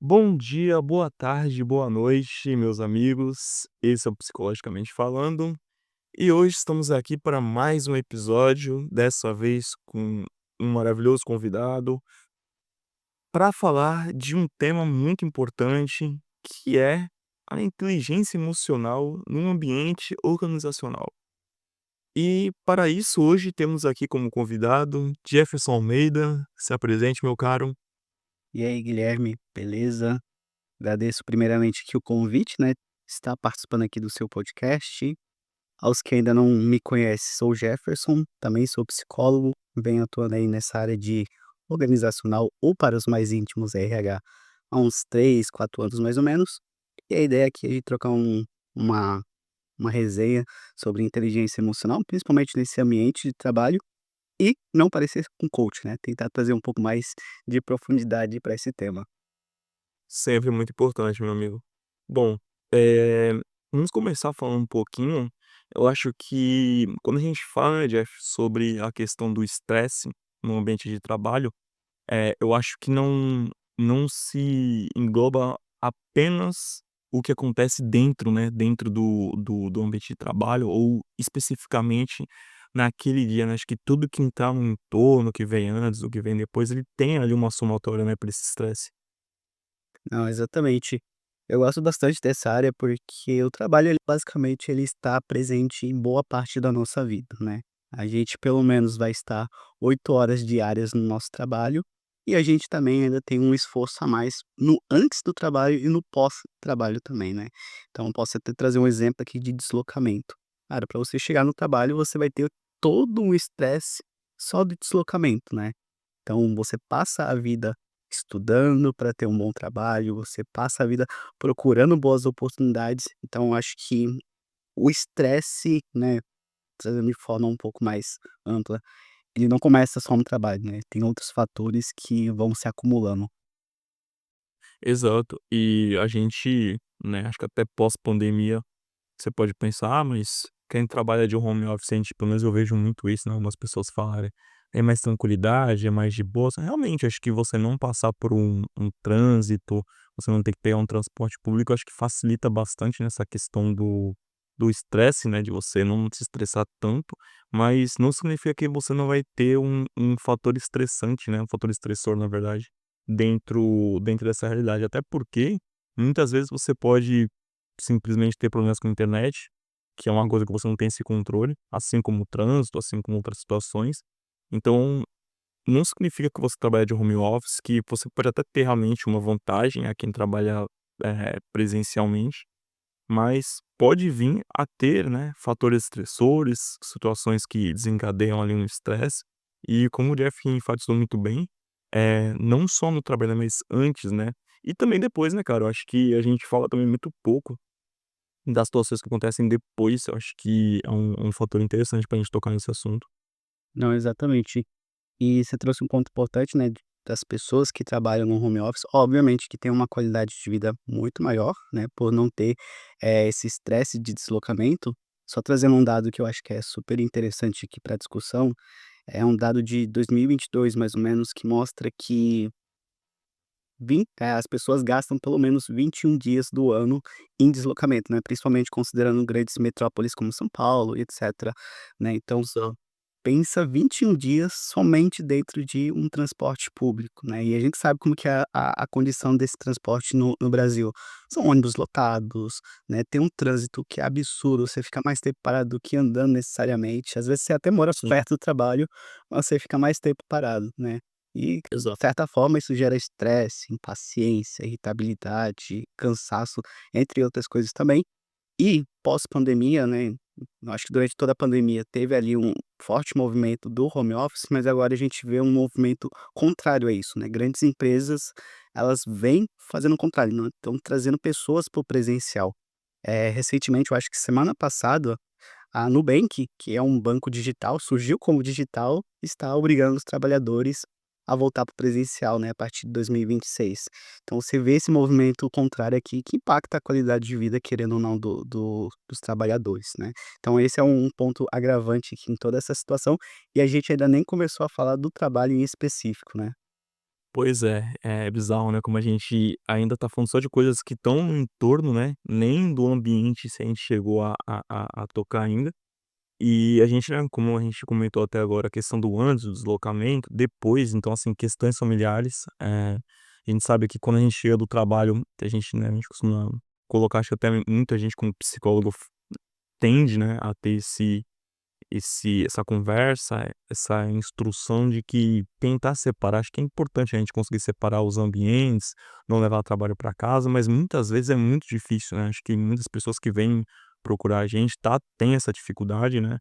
Bom dia, boa tarde, boa noite, meus amigos. Esse é o Psicologicamente Falando. E hoje estamos aqui para mais um episódio, dessa vez com um maravilhoso convidado, para falar de um tema muito importante, que é a inteligência emocional no ambiente organizacional. E para isso, hoje temos aqui como convidado Jefferson Almeida. Se apresente, meu caro. E aí, Guilherme, beleza? Agradeço primeiramente aqui o convite, né? Estar participando aqui do seu podcast. Aos que ainda não me conhecem, sou o Jefferson, também sou psicólogo, venho atuando aí nessa área de organizacional ou para os mais íntimos RH há uns 3, 4 anos mais ou menos. E a ideia aqui é de trocar uma, uma resenha sobre inteligência emocional, principalmente nesse ambiente de trabalho, e não parecer um coach, né? Tentar trazer um pouco mais de profundidade para esse tema. Sempre muito importante, meu amigo. Bom, vamos começar falando um pouquinho. Eu acho que quando a gente fala, Jeff, sobre a questão do estresse no ambiente de trabalho, eu acho que não se engloba apenas o que acontece dentro, né, dentro do ambiente de trabalho ou especificamente naquele dia, né. Acho que tudo que tá no entorno, que vem antes, o que vem depois, ele tem ali uma somatória, né, pra esse estresse. Não, exatamente. Eu gosto bastante dessa área porque o trabalho, ele basicamente ele está presente em boa parte da nossa vida, né. A gente pelo menos vai estar 8 horas diárias no nosso trabalho, e a gente também ainda tem um esforço a mais no antes do trabalho e no pós-trabalho também, né. Então posso até trazer um exemplo aqui de deslocamento. Cara, para você chegar no trabalho, você vai ter todo um estresse só de deslocamento, né. Então você passa a vida estudando para ter um bom trabalho, você passa a vida procurando boas oportunidades, então eu acho que o estresse, né, trazendo de forma um pouco mais ampla, ele não começa só no trabalho, né, tem outros fatores que vão se acumulando. Exato. E a gente, né, acho que até pós-pandemia, você pode pensar: "Ah, mas quem trabalha de home office", a gente pelo menos eu vejo muito isso, né, algumas pessoas falarem: "É mais tranquilidade, é mais de boa". Realmente, acho que você não passar por um trânsito, você não ter que pegar um transporte público, acho que facilita bastante nessa questão do estresse, né, de você não se estressar tanto, mas não significa que você não vai ter um fator estressante, né, um fator estressor, na verdade, dentro dessa realidade. Até porque, muitas vezes você pode simplesmente ter problemas com a internet, que é uma coisa que você não tem esse controle, assim como o trânsito, assim como outras situações. Então, não significa que você trabalha de home office, que você pode até ter realmente uma vantagem a quem trabalha, presencialmente, mas pode vir a ter, né, fatores estressores, situações que desencadeiam ali um estresse. E como o Jeff enfatizou muito bem, não só no trabalho, mas antes, né, e também depois, né, cara. Eu acho que a gente fala também muito pouco das situações que acontecem depois. Eu acho que é um fator interessante pra gente tocar nesse assunto. Não, exatamente. E você trouxe um ponto importante, né, das pessoas que trabalham no home office, obviamente que tem uma qualidade de vida muito maior, né, por não ter, esse estresse de deslocamento. Só trazendo um dado que eu acho que é super interessante aqui para discussão, é um dado de 2022 mais ou menos, que mostra que as pessoas gastam pelo menos 21 dias do ano em deslocamento, né, principalmente considerando grandes metrópoles como São Paulo e etcétera, né, então Só. pensa 21 dias somente dentro de um transporte público, né, e a gente sabe como que é a condição desse transporte no Brasil. São ônibus lotados, né, tem um trânsito que é absurdo, você fica mais tempo parado do que andando necessariamente, às vezes você até mora Sim, perto do trabalho, mas você fica mais tempo parado, né. E, de exato. certa forma, isso gera estresse, impaciência, irritabilidade, cansaço, entre outras coisas também. E pós-pandemia, né, eu acho que durante toda a pandemia teve ali um forte movimento do home office, mas agora a gente vê um movimento contrário a isso, né. Grandes empresas, elas vêm fazendo o contrário, não estão trazendo pessoas para o presencial. Recentemente, eu acho que semana passada, a Nubank, que é um banco digital, surgiu como digital, está obrigando os trabalhadores a voltar para o presencial, né, a partir de 2026. Então você vê esse movimento contrário aqui que impacta a qualidade de vida, querendo ou não, dos trabalhadores, né. Então esse é um ponto agravante aqui em toda essa situação, e a gente ainda nem começou a falar do trabalho em específico, né. Pois é, é bizarro, né, como a gente ainda tá falando só de coisas que estão no entorno, né, nem do ambiente se a gente chegou a tocar ainda. E a gente, né, como a gente comentou até agora, a questão do antes, do deslocamento, depois, então, assim, questões familiares, a gente sabe que quando a gente chega do trabalho, a gente, né, a gente costuma colocar, acho que até muita gente como psicólogo tende, né, a ter essa conversa, essa instrução de que tentar separar, acho que é importante a gente conseguir separar os ambientes, não levar trabalho para casa, mas muitas vezes é muito difícil, né, acho que muitas pessoas que vêm procurar a gente, tem essa dificuldade, né,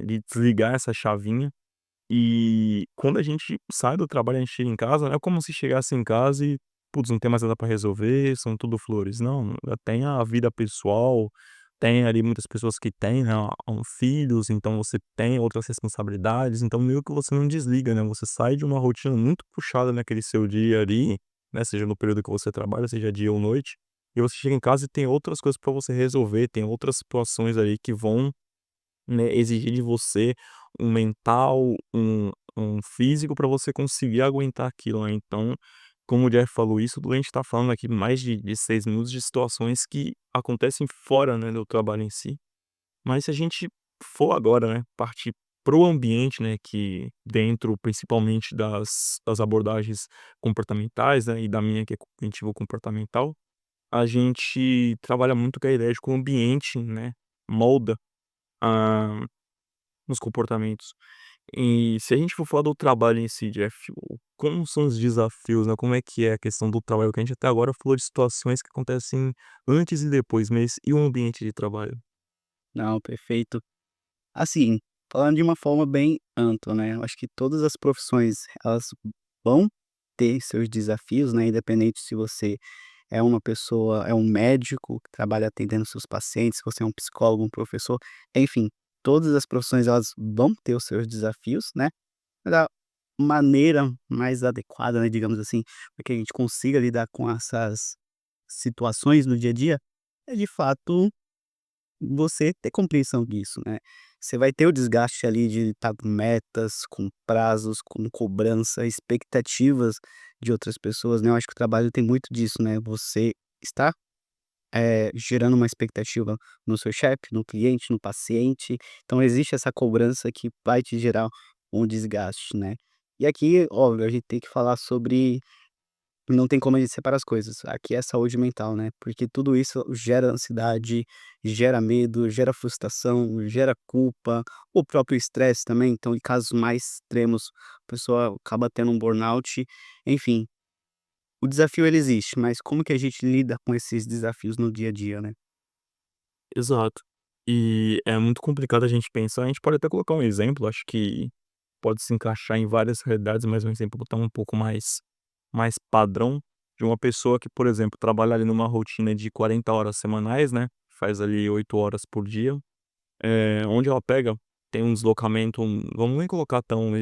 de desligar essa chavinha, e quando a gente sai do trabalho, a gente chega em casa, não é como se chegasse em casa e, putz, não tem mais nada para resolver, são tudo flores. Não, tem a vida pessoal, tem ali muitas pessoas que têm, né, filhos, então você tem outras responsabilidades, então meio que você não desliga, né, você sai de uma rotina muito puxada naquele seu dia ali, né, seja no período que você trabalha, seja dia ou noite, e você chega em casa e tem outras coisas para você resolver, tem outras situações ali que vão, né, exigir de você um mental, um físico para você conseguir aguentar aquilo, né. Então, como o Jeff falou isso, a gente tá falando aqui mais de 6 minutos de situações que acontecem fora, né, do trabalho em si. Mas se a gente for agora, né, partir para o ambiente, né, que dentro principalmente das abordagens comportamentais, né, e da minha que é cognitivo comportamental, a gente trabalha muito com a ideia de que o ambiente, né, molda, ah, nos comportamentos. E se a gente for falar do trabalho em si, Jeff, como são os desafios, né, como é que é a questão do trabalho? Que a gente até agora falou de situações que acontecem antes e depois, mas e o ambiente de trabalho? Não, perfeito. Assim, falando de uma forma bem ampla, né, eu acho que todas as profissões, elas vão ter seus desafios, né, independente se você é um médico que trabalha atendendo seus pacientes, se você é um psicólogo, um professor, enfim, todas as profissões elas vão ter os seus desafios, né, da maneira mais adequada, né, digamos assim, para que a gente consiga lidar com essas situações no dia a dia, é de fato você ter compreensão disso, né. Você vai ter o desgaste ali de estar com metas, com prazos, com cobrança, expectativas de outras pessoas, né, eu acho que o trabalho tem muito disso, né, você está, gerando uma expectativa no seu chefe, no cliente, no paciente, então existe essa cobrança que vai te gerar um desgaste, né. E aqui, óbvio, a gente tem que falar sobre não tem como a gente separar as coisas. Aqui é saúde mental, né, porque tudo isso gera ansiedade, gera medo, gera frustração, gera culpa, o próprio estresse também, então em casos mais extremos, a pessoa acaba tendo um burnout, enfim, o desafio ele existe, mas como que a gente lida com esses desafios no dia a dia, né? Exato. E é muito complicado a gente pensar, a gente pode até colocar um exemplo, acho que pode se encaixar em várias realidades, mas um exemplo tá um pouco mais padrão, de uma pessoa que, por exemplo, trabalha ali numa rotina de 40 horas semanais, né, faz ali 8 horas por dia, onde ela pega, tem um deslocamento, vamos nem colocar tão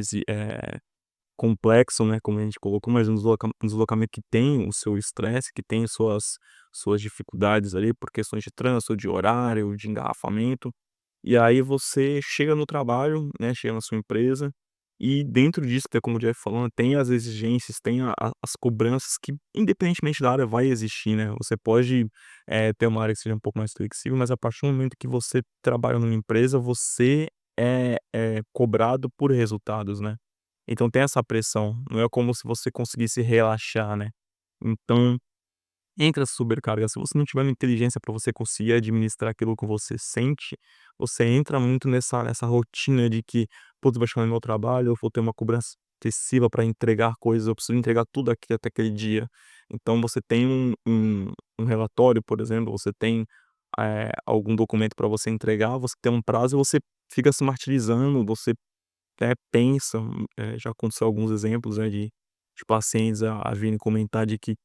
complexo, né, como a gente colocou, mas um deslocamento que tem o seu estresse, que tem suas dificuldades ali por questões de trânsito, de horário, de engarrafamento. E aí você chega no trabalho, né, chega na sua empresa, e dentro disso, até como o Jeff falou, tem as exigências, tem as cobranças que independentemente da área vai existir, né. Você pode, ter uma área que seja um pouco mais flexível, mas a partir do momento que você trabalha numa empresa, você é cobrado por resultados, né. Então tem essa pressão, não é como se você conseguisse relaxar, né. Então, entra essa sobrecarga, se você não tiver uma inteligência para você conseguir administrar aquilo que você sente, você entra muito nessa rotina de que: "Putz, vai chegar no meu trabalho, eu vou ter uma cobrança excessiva para entregar coisas, eu preciso entregar tudo aqui até aquele dia". Então você tem um relatório, por exemplo, você tem, algum documento para você entregar, você tem um prazo e você fica se martirizando, você pensa, já aconteceu alguns exemplos, né, de pacientes a virem comentar de que,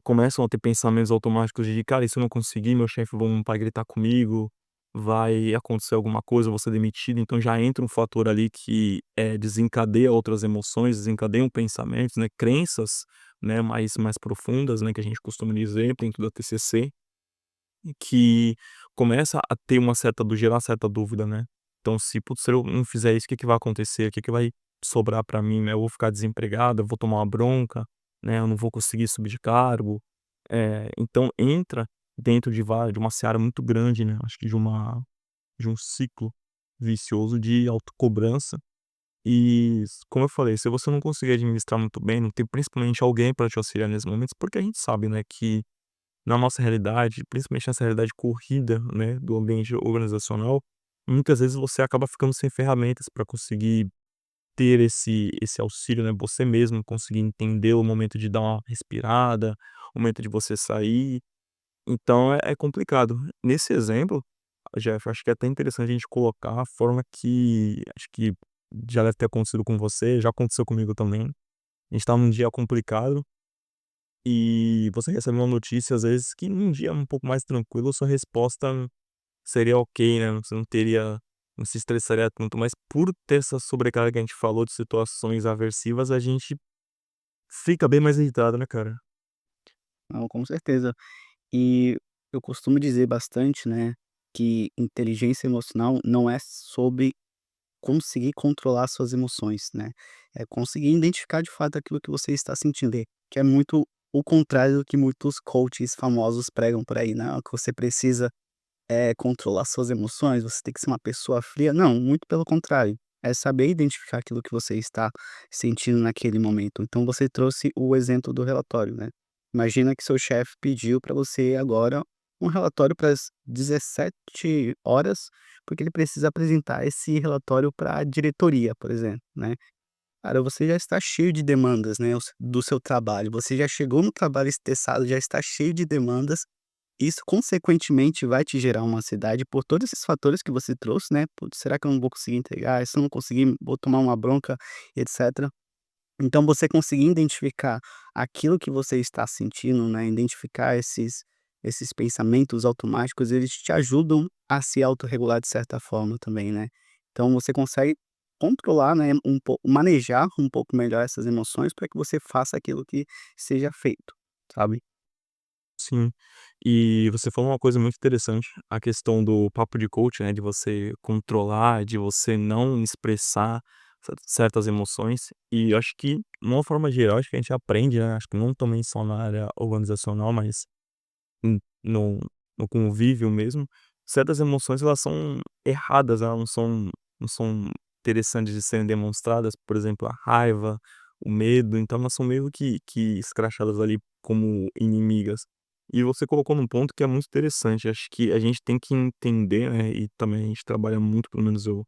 começam a ter pensamentos automáticos de: "Cara, e se eu não conseguir, meu chefe vai gritar comigo, vai acontecer alguma coisa, eu vou ser demitido", então já entra um fator ali que, desencadeia outras emoções, desencadeiam pensamentos, né, crenças, né, mais profundas, né, que a gente costuma dizer dentro da TCC. Que começa a ter uma certa gerar certa dúvida, né. Então se, putz, se eu não fizer isso, o que que vai acontecer? O que que vai sobrar pra mim, né, eu vou ficar desempregado, eu vou tomar uma bronca, né, eu não vou conseguir subir de cargo. Então entra dentro de uma seara muito grande, né, acho que de um ciclo vicioso de autocobrança. E como eu falei, se você não conseguir administrar muito bem, não tem principalmente alguém para te auxiliar nesses momentos, porque a gente sabe, né, que na nossa realidade, principalmente nessa realidade corrida, né, do ambiente organizacional, muitas vezes você acaba ficando sem ferramentas para conseguir ter esse auxílio, né, você mesmo conseguir entender o momento de dar uma respirada, o momento de você sair. Então é complicado. Nesse exemplo, Jeff, acho que é até interessante a gente colocar a forma que acho que já deve ter acontecido com você, já aconteceu comigo também. A gente tá num dia complicado e você recebe uma notícia, às vezes, que num dia um pouco mais tranquilo, sua resposta seria ok, né, você não se estressaria tanto, mas por ter essa sobrecarga que a gente falou de situações aversivas, a gente fica bem mais irritado, né, cara. Não, com certeza. E eu costumo dizer bastante, né, que inteligência emocional não é sobre conseguir controlar suas emoções, né, é conseguir identificar de fato aquilo que você está sentindo, que é muito o contrário do que muitos coaches famosos pregam por aí, né, que você precisa controlar suas emoções, você tem que ser uma pessoa fria. Não, muito pelo contrário. É saber identificar aquilo que você está sentindo naquele momento. Então você trouxe o exemplo do relatório, né. Imagina que seu chefe pediu para você agora um relatório para as 17 horas, porque ele precisa apresentar esse relatório para a diretoria, por exemplo, né. Cara, você já está cheio de demandas, né, do seu trabalho, você já chegou no trabalho estressado, já está cheio de demandas, isso consequentemente vai te gerar uma ansiedade por todos esses fatores que você trouxe, né, "Putz, será que eu não vou conseguir entregar? Se eu não conseguir, vou tomar uma bronca", etcétera. Então você conseguir identificar aquilo que você está sentindo, né, identificar esses pensamentos automáticos, eles te ajudam a se autorregular de certa forma também, né. Então você consegue controlar, né, um pouco manejar um pouco melhor essas emoções para que você faça aquilo que seja feito, sabe. Sim. E você falou uma coisa muito interessante, a questão do papo de coach, né, de você controlar, de você não expressar certas emoções. E eu acho que, de uma forma geral, acho que a gente aprende, né, acho que não também só na área organizacional, mas no convívio mesmo, certas emoções elas são erradas, elas não são interessantes de serem demonstradas, por exemplo, a raiva, o medo, então elas são meio que escrachadas ali como inimigas. E você colocou num ponto que é muito interessante, acho que a gente tem que entender, né, e também a gente trabalha muito, pelo menos eu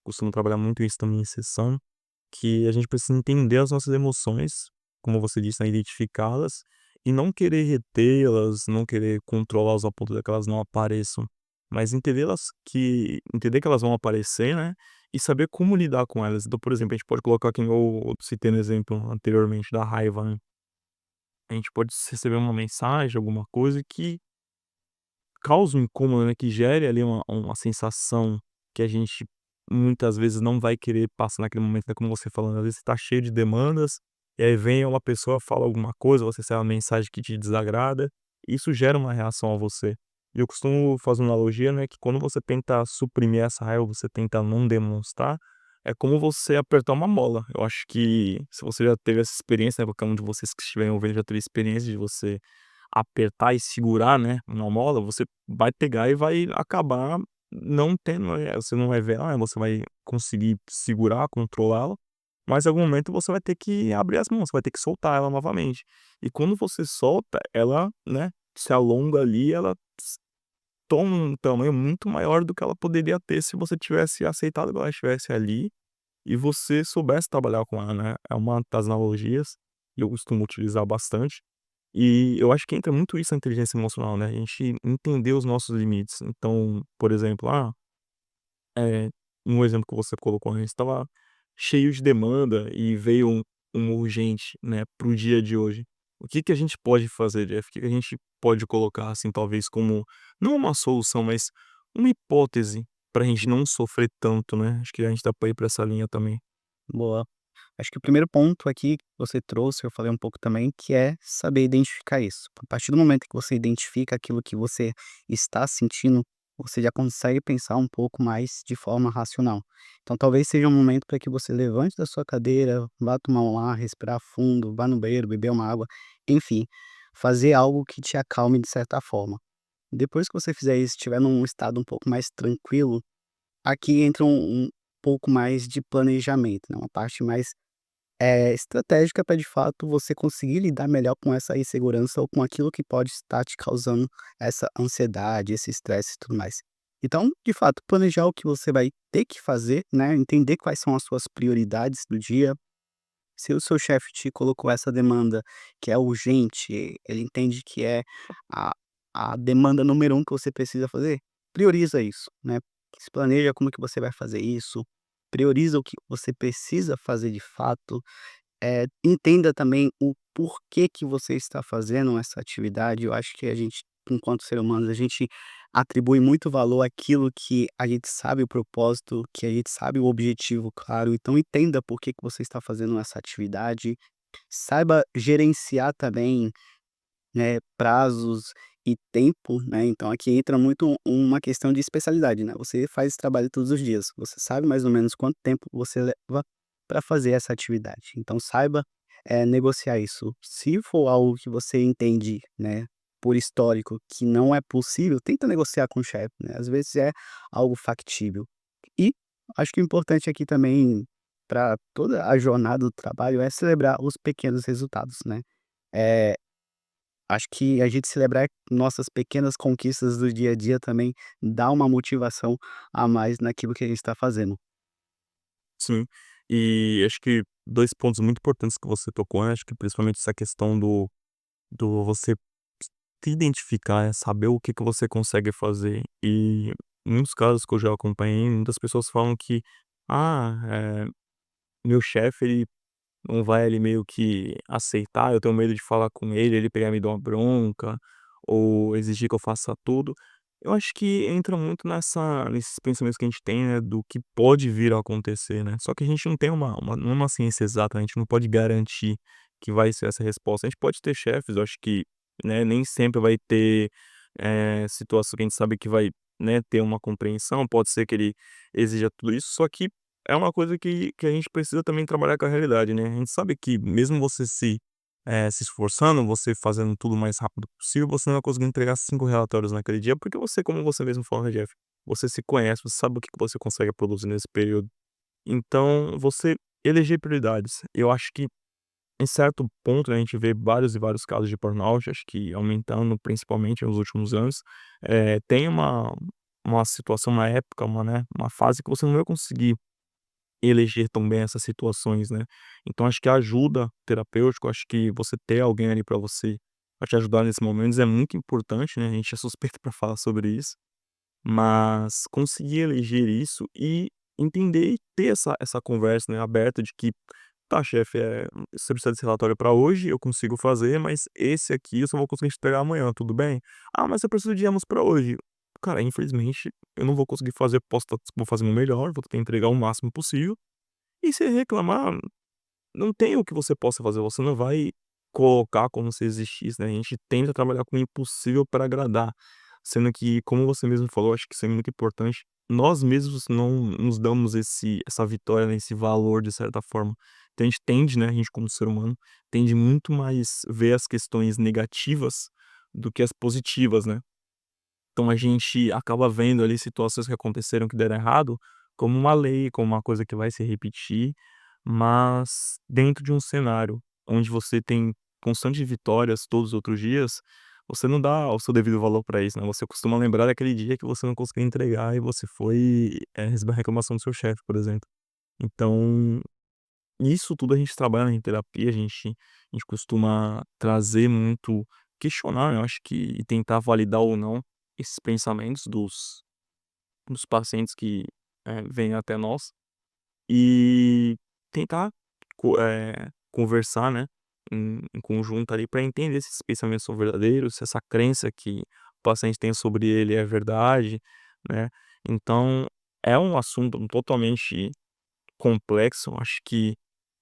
costumo trabalhar muito isso também em sessão, que a gente precisa entender as nossas emoções, como você disse, né, identificá-las e não querer retê-las, não querer controlá-las ao ponto de que elas não apareçam, mas entender que elas vão aparecer, né, e saber como lidar com elas. Então, por exemplo, a gente pode colocar aqui eu citei no exemplo anteriormente da raiva, né, a gente pode receber uma mensagem, alguma coisa que causa um incômodo, né, que gere ali uma sensação que a gente muitas vezes não vai querer passar naquele momento, né, como você falando, às vezes você tá cheio de demandas, e aí vem uma pessoa, fala alguma coisa, você recebe uma mensagem que te desagrada, e isso gera uma reação a você. E eu costumo fazer uma analogia, né, que quando você tenta suprimir essa raiva, você tenta não demonstrar, é como você apertar uma mola. Eu acho que se você já teve essa experiência, né, qualquer um de vocês que estiverem ouvindo já teve experiência de você apertar e segurar, né, uma mola, você vai pegar e vai acabar não tendo, você não vai ver, você vai conseguir segurar, controlá-la, mas em algum momento você vai ter que abrir as mãos, você vai ter que soltar ela novamente. E quando você solta, ela, né, se alonga ali, ela toma um tamanho muito maior do que ela poderia ter se você tivesse aceitado que ela estivesse ali e você soubesse trabalhar com ela, né. É uma das analogias que eu costumo utilizar bastante. E eu acho que entra muito isso na inteligência emocional, né, a gente entender os nossos limites. Então, por exemplo, um exemplo que você colocou, né, estava cheio de demanda e veio um urgente, né, para o dia de hoje. O que que a gente pode fazer, Jeff? O que que a gente pode colocar, assim, talvez como não uma solução, mas uma hipótese pra gente não sofrer tanto, né? Acho que a gente dá pra ir pra essa linha também. Boa. Acho que o primeiro ponto aqui que você trouxe, eu falei um pouco também, que é saber identificar isso. A partir do momento que você identifica aquilo que você está sentindo, você já consegue pensar um pouco mais de forma racional. Então talvez seja um momento para que você levante da sua cadeira, vá tomar um ar, respirar fundo, vá no banheiro, beber uma água, enfim, fazer algo que te acalme de certa forma. Depois que você fizer isso, estiver num estado um pouco mais tranquilo, aqui entra um pouco mais de planejamento, né, uma parte mais estratégica para de fato você conseguir lidar melhor com essa insegurança ou com aquilo que pode estar te causando essa ansiedade, esse estresse e tudo mais. Então, de fato, planejar o que você vai ter que fazer, né, entender quais são as suas prioridades do dia. Se o seu chefe te colocou essa demanda que é urgente, ele entende que é a a demanda número um que você precisa fazer, prioriza isso, né. Se planeja como que você vai fazer isso, prioriza o que você precisa fazer de fato, entenda também o porquê que você está fazendo essa atividade. Eu acho que a gente, enquanto ser humanos, a gente atribui muito valor àquilo que a gente sabe o propósito, que a gente sabe o objetivo claro. Então entenda por que que você está fazendo essa atividade, saiba gerenciar também, né, prazos e tempo, né, então aqui entra muito uma questão de especialidade, né, você faz esse trabalho todos os dias, você sabe mais ou menos quanto tempo você leva para fazer essa atividade, então saiba, negociar isso. Se for algo que você entende, né, por histórico que não é possível, tenta negociar com o chefe, né, às vezes é algo factível. E acho que o importante aqui também, para toda a jornada do trabalho, é celebrar os pequenos resultados, né. Eh Acho que a gente celebrar nossas pequenas conquistas do dia a dia também dá uma motivação a mais naquilo que a gente está fazendo. Sim. E acho que 2 pontos muito importantes que você tocou, né, acho que principalmente essa questão do você se identificar, saber o que que você consegue fazer. E muitos casos que eu já acompanhei, muitas pessoas falam que: "Ah, meu chefe ele não vai ali meio que aceitar, eu tenho medo de falar com ele, ele pegar e me dar uma bronca, ou exigir que eu faça tudo". Eu acho que entra muito nesses pensamentos que a gente tem, né, do que pode vir a acontecer, né. Só que a gente não tem não é uma ciência exata, a gente não pode garantir que vai ser essa resposta. A gente pode ter chefes, eu acho que, né, nem sempre vai ter, situação que a gente sabe que vai, né, ter uma compreensão, pode ser que ele exija tudo isso, só que é uma coisa que a gente precisa também trabalhar com a realidade, né. A gente sabe que mesmo você se esforçando, você fazendo tudo o mais rápido possível, você não vai conseguir entregar 5 relatórios naquele dia, porque você, como você mesmo falou, né, Jeff, você se conhece, você sabe o que que você consegue produzir nesse período. Então, você eleger prioridades. Eu acho que em certo ponto, né, a gente vê vários e vários casos de burnout, acho que aumentando principalmente nos últimos anos. Tem uma situação, uma época, uma fase que você não vai conseguir eleger tão bem essas situações, né. Então acho que a ajuda terapêutica, eu acho que você ter alguém ali pra você, pra te ajudar nesses momentos é muito importante, né, a gente é suspeito pra falar sobre isso, mas conseguir eleger isso e entender e ter essa conversa, né, aberta de que: "Tá chefe, você precisa desse relatório pra hoje, eu consigo fazer, mas esse aqui eu só vou conseguir entregar amanhã, tudo bem? Ah, mas eu preciso de ambos pra hoje". Cara, infelizmente eu não vou conseguir fazer, vou fazer o meu melhor, vou tentar entregar o máximo possível, e se reclamar, não tem o que você possa fazer, você não vai colocar como se existisse, né, a gente tenta trabalhar com o impossível para agradar, sendo que, como você mesmo falou, acho que isso é muito importante, nós mesmos não nos damos essa vitória, né, esse valor de certa forma. Então a gente tende, né, a gente como ser humano, tende muito mais ver as questões negativas do que as positivas, né. Então a gente acaba vendo ali situações que aconteceram que deram errado, como uma lei, como uma coisa que vai se repetir, mas dentro de um cenário onde você tem constantes vitórias todos os outros dias, você não dá o seu devido valor para isso, né, você costuma lembrar daquele dia que você não conseguiu entregar e você foi, receber uma reclamação do seu chefe, por exemplo. Então, isso tudo a gente trabalha em terapia, a gente costuma trazer muito, questionar, eu acho que e tentar validar ou não esses pensamentos dos pacientes que, vêm até nós, e tentar conversar, né, em conjunto ali para entender se esses pensamentos são verdadeiros, se essa crença que o paciente tem sobre ele é verdade, né. Então, é um assunto totalmente complexo, eu acho que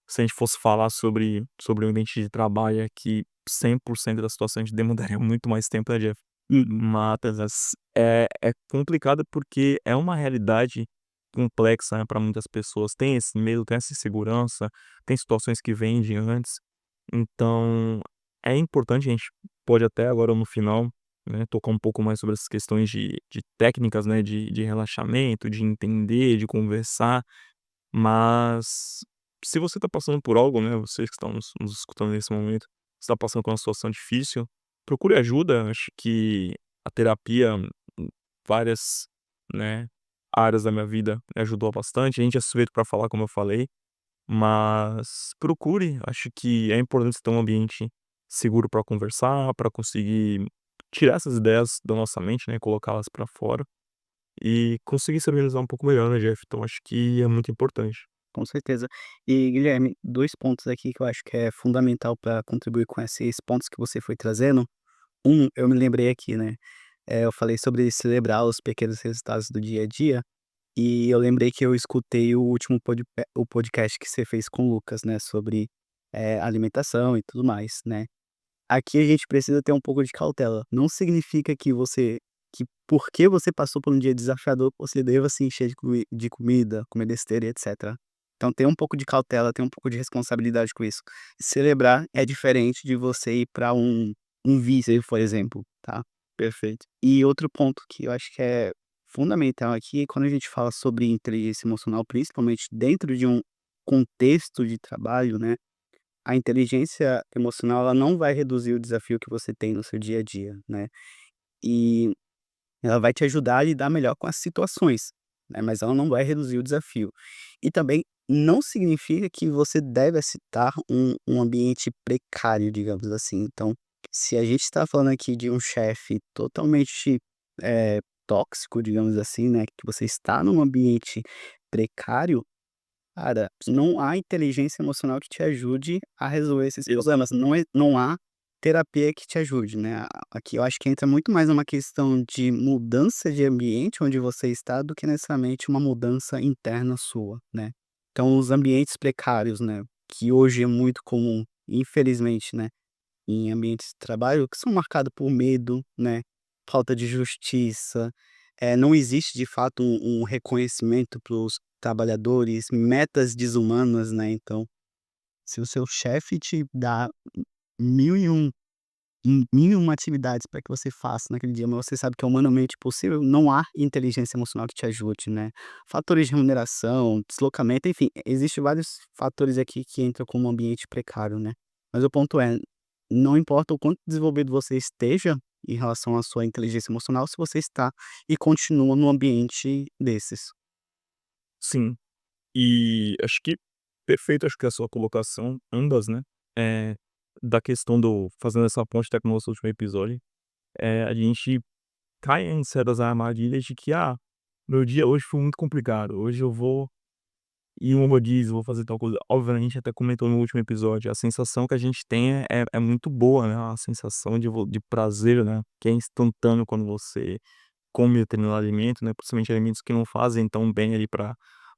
se a gente fosse falar sobre o ambiente de trabalho aqui, 100% da situação, a gente demandaria muito mais tempo, né, Jeff? Uhum. Mas é complicado, porque é uma realidade complexa, né, pra muitas pessoas. Tem esse medo, tem essa insegurança, tem situações que vêm de antes. Então, é importante, a gente pode até agora no final, né, tocar um pouco mais sobre essas questões de técnicas, né, de relaxamento, de entender, de conversar, mas se você está passando por algo, né, vocês que estão nos escutando nesse momento, está passando por uma situação difícil, procure ajuda. Acho que a terapia, em várias, né, áreas da minha vida me ajudou bastante. A gente é suspeito para falar, como eu falei, mas procure. Acho que é importante você ter um ambiente seguro para conversar, para conseguir tirar essas ideias da nossa mente, né, colocá-las para fora e conseguir se organizar um pouco melhor, né, Jeff. Então acho que é muito importante. Com certeza. E Guilherme, 2 pontos aqui que eu acho que é fundamental para contribuir com esses pontos que você foi trazendo. Eu me lembrei aqui, né, eu falei sobre celebrar os pequenos resultados do dia a dia, e eu lembrei que eu escutei o podcast que você fez com o Lucas, né, sobre, alimentação e tudo mais, né. Aqui a gente precisa ter um pouco de cautela. Não significa que porque você passou por um dia desafiador, você deva se encher de comida, comer besteira e etcétera. Então tem um pouco de cautela, tem um pouco de responsabilidade com isso. Celebrar é diferente de você ir para um vício, por exemplo, tá. Perfeito. E outro ponto que eu acho que é fundamental aqui, quando a gente fala sobre inteligência emocional, principalmente dentro de um contexto de trabalho, né, a inteligência emocional, ela não vai reduzir o desafio que você tem no seu dia a dia, né. E ela vai te ajudar a lidar melhor com as situações, né, mas ela não vai reduzir o desafio. E também não significa que você deve aceitar um ambiente precário, digamos assim. Então, se a gente está falando aqui de um chefe totalmente, tóxico, digamos assim, né, que você está num ambiente precário, cara, não há inteligência emocional que te ajude a resolver esses problemas, não há terapia que te ajude, né. Aqui eu acho que entra muito mais uma questão de mudança de ambiente onde você está, do que necessariamente uma mudança interna sua, né. Então os ambientes precários, né, que hoje é muito comum, infelizmente, né, em ambientes de trabalho, que são marcados por medo, né, falta de justiça, não existe de fato um reconhecimento para os trabalhadores, metas desumanas, né, então, se o seu chefe te dá mil e um mil e uma atividades para que você faça naquele dia, mas você sabe que é humanamente possível, não há inteligência emocional que te ajude, né. Fatores de remuneração, deslocamento, enfim, existe vários fatores aqui que entram como ambiente precário, né. Mas o ponto é, não importa o quanto desenvolvido você esteja em relação à sua inteligência emocional, se você está e continua num ambiente desses. Sim. E acho que perfeito, acho que a sua colocação, ambas, né, da questão do fazendo essa ponte até com o nosso último episódio, a gente cai em certas armadilhas de que: "Ah, meu dia hoje foi muito complicado, hoje eu vou ir no rodízio, vou fazer tal coisa". Obviamente, a gente até comentou no último episódio, a sensação que a gente tem é muito boa, né, a sensação de prazer, né, que é instantâneo quando você come determinado alimento, né, principalmente alimentos que não fazem tão bem ali para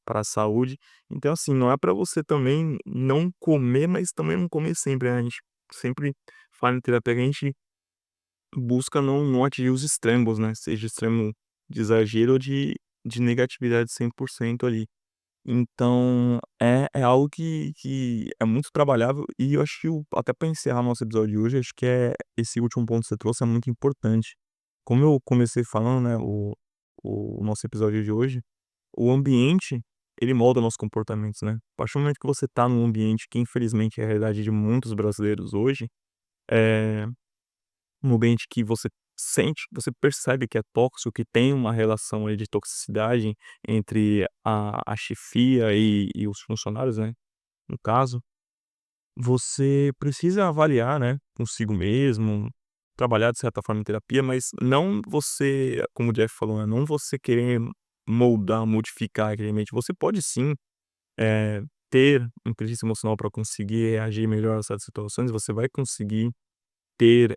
a saúde. Então, assim, não é para você também não comer, mas também não comer sempre, né, a gente sempre fala em terapia que a gente busca não atingir os extremos, né, seja extremo de exagero ou de negatividade 100% ali. Então, é algo que é muito trabalhável, e eu acho que até para encerrar nosso episódio de hoje, acho que esse último ponto que você trouxe é muito importante. Como eu comecei falando, né, o nosso episódio de hoje, o ambiente, ele molda nossos comportamentos, né. A partir do momento que você tá num ambiente que infelizmente é a realidade de muitos brasileiros hoje, eh um ambiente que você sente, você percebe que é tóxico, que tem uma relação aí de toxicidade entre a chefia e os funcionários, né, no caso, você precisa avaliar, né, consigo mesmo, trabalhar de certa forma em terapia, mas não você, como o Jeff falou, né, não você querer moldar, modificar aquele ambiente. Você pode sim, ter inteligência emocional para conseguir reagir melhor a certas situações, você vai conseguir ter,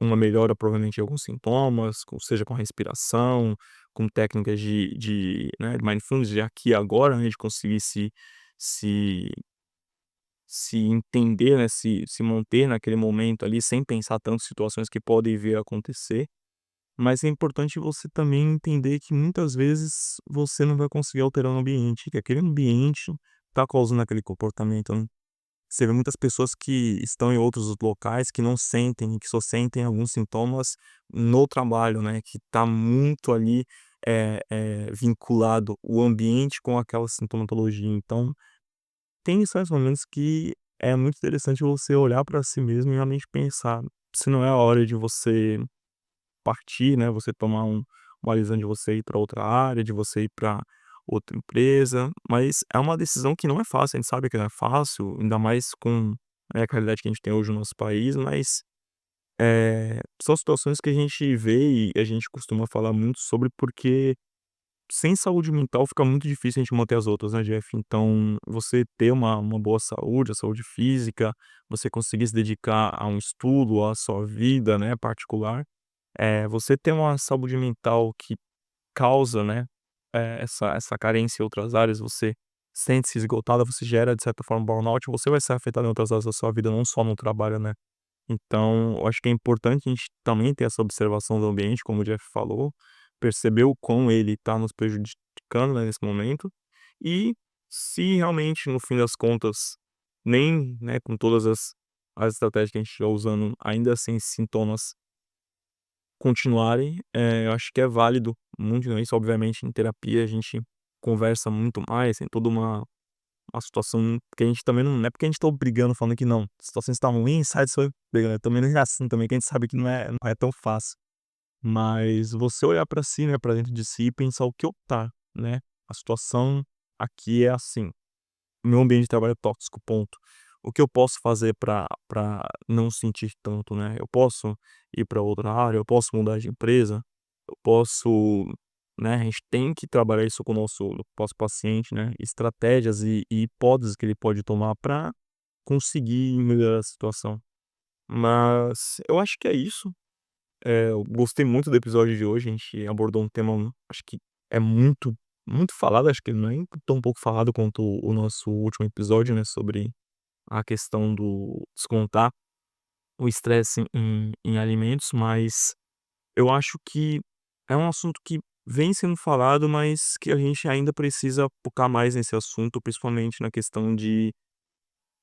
uma melhora provavelmente em alguns sintomas, seja com respiração, com técnicas né, de mindfulness, de aqui e agora, né, de conseguir se se entender, né, se manter naquele momento ali sem pensar tanto em situações que podem vir a acontecer, mas é importante você também entender que muitas vezes você não vai conseguir alterar o ambiente, que aquele ambiente tá causando aquele comportamento, né. Você vê muitas pessoas que estão em outros locais que não sentem, que só sentem alguns sintomas no trabalho, né, que tá muito ali, vinculado o ambiente com aquela sintomatologia. Então, tem certos momentos que é muito interessante você olhar para si mesmo e realmente pensar se não é a hora de você partir, né, você tomar uma decisão de você ir para outra área, de você ir para outra empresa, mas é uma decisão que não é fácil, a gente sabe que não é fácil, ainda mais com, a realidade que a gente tem hoje no nosso país, mas, são situações que a gente vê e a gente costuma falar muito sobre, porque sem saúde mental fica muito difícil a gente manter as outras, né, Jeff. Então, você ter uma boa saúde, a saúde física, você conseguir se dedicar a um estudo, à sua vida, né, particular, você ter uma saúde mental que causa, né, essa carência em outras áreas, você sente-se esgotada, você gera de certa forma burnout, você vai ser afetado em outras áreas da sua vida, não só no trabalho, né. Então, eu acho que é importante a gente também ter essa observação do ambiente, como o Jeff falou, perceber o quão ele está nos prejudicando, né, nesse momento, e se realmente no fim das contas, nem, né, com todas as estratégias que a gente estiver usando, ainda assim sintomas continuarem, eu acho que é válido muito, né, isso obviamente em terapia a gente conversa muito mais, tem toda uma situação que a gente também não é porque a gente tá obrigando, falando que não, a situação está ruim, sai disso aí, também não é assim também, que a gente sabe que não é tão fácil. Mas você olhar pra si, né, pra dentro de si e pensar o que optar, né, a situação aqui é assim, o meu ambiente de trabalho é tóxico, ponto. O que eu posso fazer pra não sentir tanto, né? Eu posso ir pra outra área, eu posso mudar de empresa, eu posso, né, a gente tem que trabalhar isso com o nosso paciente, né, estratégias e hipóteses que ele pode tomar pra conseguir melhorar a situação. Mas eu acho que é isso. Eu gostei muito do episódio de hoje, a gente abordou um tema, acho que é muito falado, acho que não é tão pouco falado quanto o nosso último episódio, né, sobre a questão do descontar o estresse em alimentos, mas eu acho que é um assunto que vem sendo falado, mas que a gente ainda precisa focar mais nesse assunto, principalmente na questão de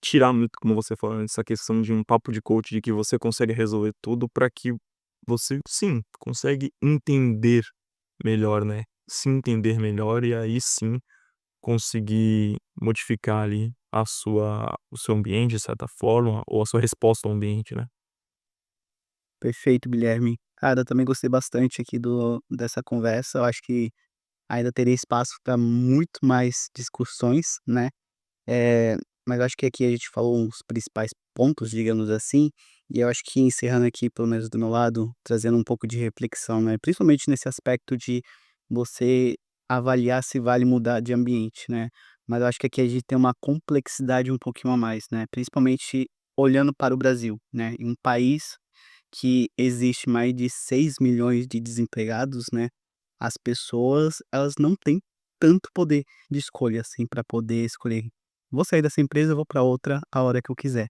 tirar muito, como você falou, essa questão de um papo de coach de que você consegue resolver tudo para que você, sim, consegue entender melhor, né, se entender melhor e aí sim conseguir modificar ali o seu ambiente de certa forma, ou a sua resposta ao ambiente, né. Perfeito, Guilherme. Cara, eu também gostei bastante aqui dessa conversa. Eu acho que ainda teria espaço para muito mais discussões, né? Eh, mas eu acho que aqui a gente falou os principais pontos, digamos assim, e eu acho que encerrando aqui, pelo menos do meu lado, trazendo um pouco de reflexão, né, principalmente nesse aspecto de você avaliar se vale mudar de ambiente, né. Mas eu acho que aqui a gente tem uma complexidade um pouquinho a mais, né, principalmente olhando para o Brasil, né, em um país que existe mais de 6 milhões de desempregados, né, as pessoas, elas não têm tanto poder de escolha, assim, para poder escolher: "Vou sair dessa empresa, eu vou para outra a hora que eu quiser".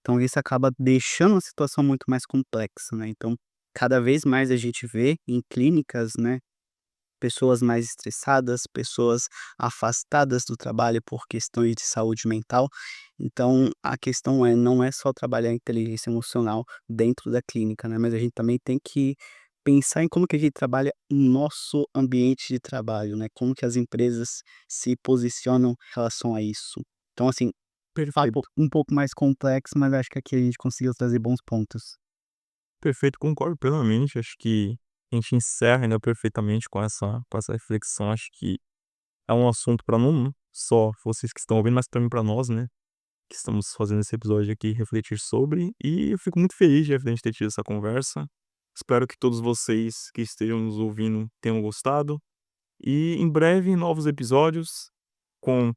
Então isso acaba deixando a situação muito mais complexa, né, então cada vez mais a gente vê em clínicas, né, pessoas mais estressadas, pessoas afastadas do trabalho por questões de saúde mental. Então, a questão não é só trabalhar a inteligência emocional dentro da clínica, né, mas a gente também tem que pensar em como que a gente trabalha o nosso ambiente de trabalho, né, como que as empresas se posicionam em relação a isso. Então, assim, papo Perfeito, um pouco mais complexo, mas acho que aqui a gente conseguiu trazer bons pontos. perfeito, concordo plenamente, acho que a gente encerra ainda perfeitamente com essa reflexão, acho que é um assunto para não só vocês que estão ouvindo, mas também para nós, né, que estamos fazendo esse episódio aqui, refletir sobre, e eu fico muito feliz de a gente ter tido essa conversa. Espero que todos vocês que estejam nos ouvindo tenham gostado. E em breve, novos episódios, com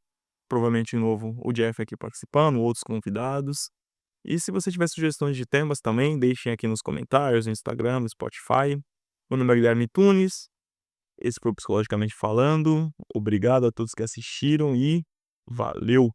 provavelmente de novo o Jeff aqui participando, outros convidados. E se você tiver sugestões de temas também, deixem aqui nos comentários, no Instagram, no Spotify. Meu nome é Guilherme Tunes, esse foi o Psicologicamente Falando. Obrigado a todos que assistiram e valeu!